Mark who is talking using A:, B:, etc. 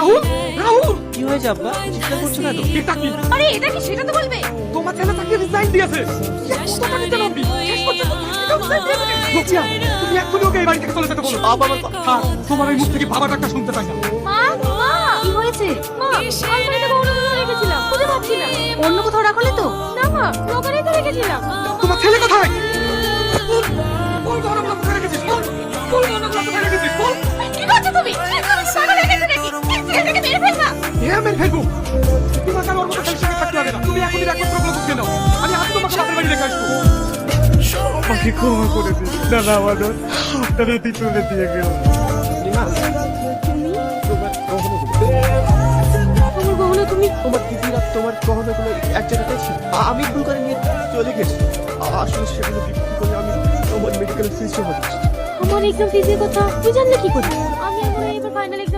A: রাহুল, রাহুল,
B: কি হয়েছে আব্বা? চিন্তা করছো কেন?
A: এটা কি?
C: আরে এটা কি সেটা তো বলবে।
A: তোমার ছেলে তাকে রিজাইন দিয়েছে। কত টাকা দিতে হবে? শেষ পর্যন্ত লুকিয়া, তুমি এক্ষুনি ওকে এই বাড়ি থেকে চলে যেতে বলো। বাবা আমার কথা, তোমার এই মুখ থেকে বাবা ডাক্তার শুনতে পাই না।
C: মা মা কি হয়েছে? মা আলমারিতে গহনাগুলো রেখেছিলাম, খুঁজে পাচ্ছি না। অন্য কোথাও রাখলে তো? না মা লকারেই তো রেখেছিলাম।
A: তোমার ছেলে কোথায়? বল গহনাগুলো কোথায় রেখেছিস? বল গহনাগুলো কোথায় রেখেছিস? বল।
C: কি করছো তুমি? পাগল হয়ে গেছো নাকি? ছেলেটাকে মেরে ফেলবা।
A: হ্যাঁ, মেরে ফেলবো। তোমার আর ওর মতো ছেলের সঙ্গে থাকতে হবে না। তুমি এখনই ব্যাগপত্রগুলো গুছিয়ে নাও। আমি আজ তোমাকে বাপের বাড়ি রেখে আসবো।
D: আমাকে ক্ষমা করে দিন দাদা, আমাদের আপনারা তুলে দিয়ে গেল।
C: আমার গহনা তুমি
B: তোমার দিদিরা তোমার গহনাগুলো এক জায়গাতে ছিল, আমি ভুল করে নিয়ে চলে গেছি। আসলে সেগুলো বিক্রি করে আমি তোমার মেডিকেল ফিস জমা দিচ্ছি।
C: আমার এক্সাম ফিজের কথা তুই জানলে কি করে? আমি এবার ফাইনাল এক্সাম